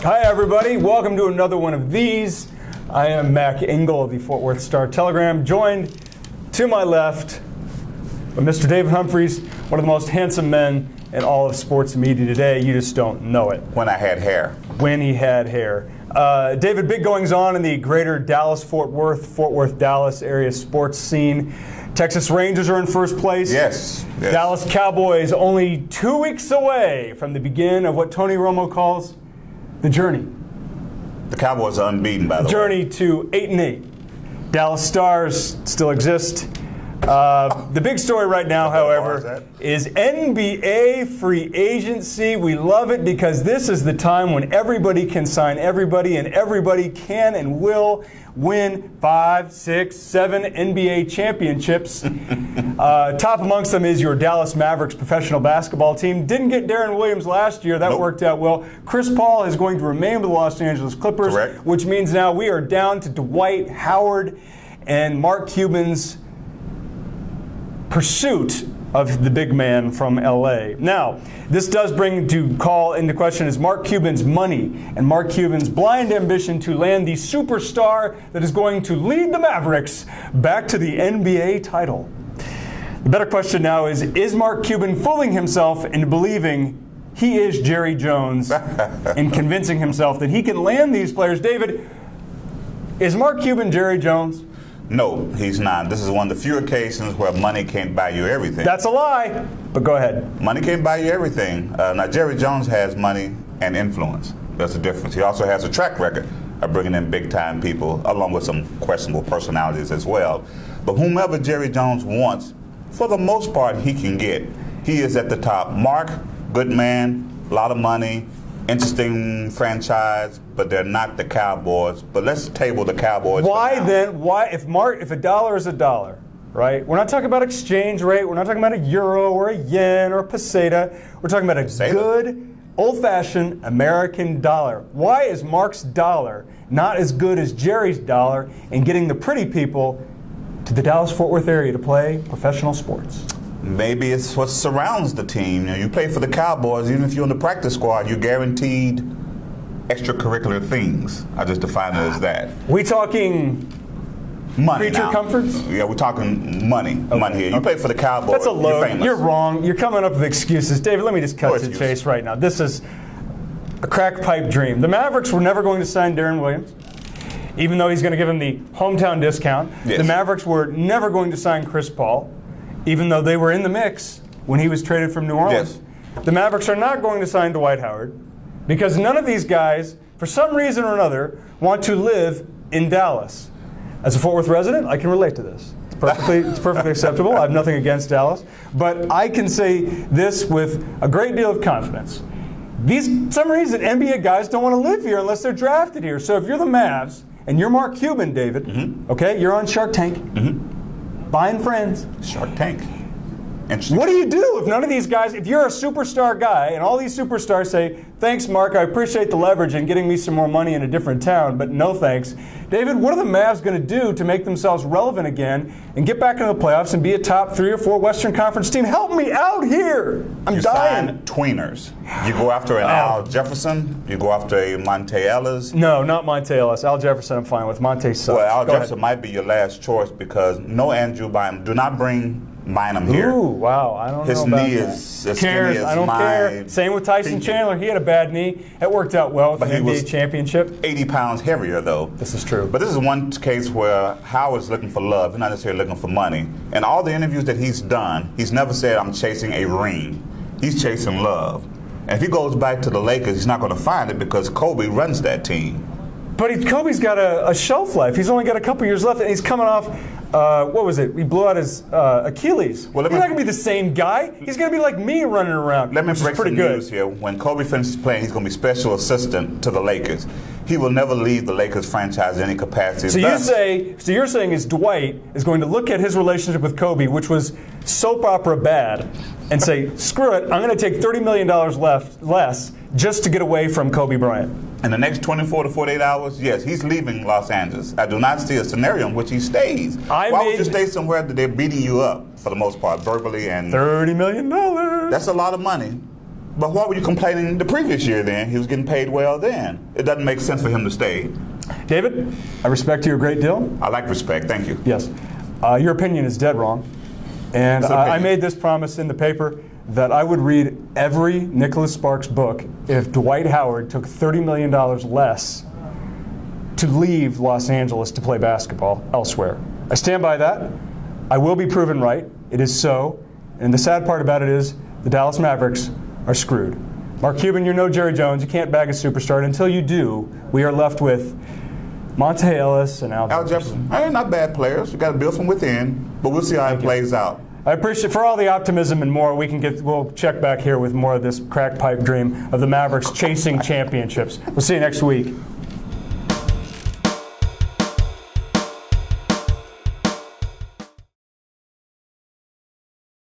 Hi, everybody. Welcome to another one of these. I am Mac Engel of the Fort Worth Star-Telegram, joined to my left by Mr. David Humphreys, one of the most handsome men in all of sports media today. You just don't know it. When I had hair. When he had hair. David, big goings on in the greater Dallas-Fort Worth, Dallas area sports scene. Texas Rangers are in first place. Yes. Dallas Cowboys only 2 weeks away from the begin of what Tony Romo calls the journey. The Cowboys are unbeaten, by the way. Journey to 8-8. Dallas Stars still exist. The big story right now, however, is NBA free agency. We love it because this is the time when everybody can sign everybody, and everybody can and will win 5, 6, 7 NBA championships. Top amongst them is your Dallas Mavericks professional basketball team. Didn't get Darren Williams last year. That worked out well. Chris Paul is going to remain with the Los Angeles Clippers, correct, which means now we are down to Dwight Howard and Mark Cuban's pursuit of the big man from LA. Now, this does bring to call into question is Mark Cuban's money and Mark Cuban's blind ambition to land the superstar that is going to lead the Mavericks back to the NBA title. The better question now is Mark Cuban fooling himself into believing he is Jerry Jones and convincing himself that he can land these players? David, is Mark Cuban Jerry Jones? No, he's not. This is one of the few occasions where money can't buy you everything. That's a lie, but go ahead. Money can't buy you everything. Now, Jerry Jones has money and influence. That's the difference. He also has a track record of bringing in big-time people, along with some questionable personalities as well. But whomever Jerry Jones wants, for the most part, he can get. He is at the top. Mark, good man, a lot of money, interesting franchise, but they're not the Cowboys. But let's table the Cowboys. Why then? Why, if a dollar is a dollar, right? We're not talking about exchange rate. We're not talking about a euro or a yen or a peseta. We're talking about a good, old-fashioned American dollar. Why is Mark's dollar not as good as Jerry's dollar in getting the pretty people to the Dallas-Fort Worth area to play professional sports? Maybe it's what surrounds the team. You play for the Cowboys, even if you're in the practice squad, you're guaranteed extracurricular things. I just define it as that. We talking money creature now. Comforts? Yeah, we're talking money. Money here. You play for the Cowboys. That's a load. You're famous. You're wrong. You're coming up with excuses. David, let me just cut to the chase right now. This is a crack pipe dream. The Mavericks were never going to sign Darren Williams, even though he's going to give him the hometown discount. Yes. The Mavericks were never going to sign Chris Paul, even though they were in the mix when he was traded from New Orleans. Yes. The Mavericks are not going to sign Dwight Howard because none of these guys, for some reason or another, want to live in Dallas. As a Fort Worth resident, I can relate to this. It's perfectly acceptable. I have nothing against Dallas. But I can say this with a great deal of confidence. For some reason, NBA guys don't want to live here unless they're drafted here. So if you're the Mavs and you're Mark Cuban, David, okay, you're on Shark Tank. Buying friends. Shark Tank. Interesting. What do you do if none of these guys, if you're a superstar guy and all these superstars say, thanks, Mark, I appreciate the leverage and getting me some more money in a different town, but no thanks. David, what are the Mavs going to do to make themselves relevant again and get back into the playoffs and be a top 3 or 4 Western Conference team? Help me out here. I'm dying. Sign tweeners. You go after an Al Jefferson. You go after a Monte Ellis. No, not Monte Ellis. Al Jefferson I'm fine with. Monte sucks. Well, Al Jefferson might be your last choice because no Andrew Bynum. Do not bring Bynum here. Ooh, wow. I don't His know about knee that. is as cares. skinny as I don't my care. Same with Tyson pinky. Chandler. He had a bad knee. It worked out well with the NBA championship. 80 pounds heavier, though. This is true. But this is one case where Howard's looking for love. He's not necessarily looking for money. And all the interviews that he's done, he's never said, I'm chasing a ring. He's chasing love. And if he goes back to the Lakers, he's not going to find it because Kobe runs that team. But Kobe's got a shelf life. He's only got a couple years left, and he's coming off, what was it? He blew out his Achilles. Well, he's not going to be the same guy. He's going to be like me running around. Let me break some news here. When Kobe finishes playing, he's going to be special assistant to the Lakers. He will never leave the Lakers franchise in any capacity. So you're saying is Dwight is going to look at his relationship with Kobe, which was soap opera bad, and say, screw it, I'm going to take $30 million less just to get away from Kobe Bryant. In the next 24 to 48 hours, yes, he's leaving Los Angeles. I do not see a scenario in which he stays. Why would you stay somewhere that they're beating you up, for the most part, verbally? And $30 million. That's a lot of money. But why were you complaining the previous year then? He was getting paid well then. It doesn't make sense for him to stay. David, I respect you a great deal. I like respect. Thank you. Yes. Your opinion is dead wrong. And I made this promise in the paper that I would read every Nicholas Sparks book if Dwight Howard took $30 million less to leave Los Angeles to play basketball elsewhere. I stand by that. I will be proven right. It is so. And the sad part about it is the Dallas Mavericks are screwed. Mark Cuban, you're no Jerry Jones. You can't bag a superstar. And until you do, we are left with Monte Ellis and Al Jefferson. They're not bad players. You got to build from within, but we'll see how it plays out. I appreciate, for all the optimism and more, we'll check back here with more of this crack pipe dream of the Mavericks chasing championships. We'll see you next week.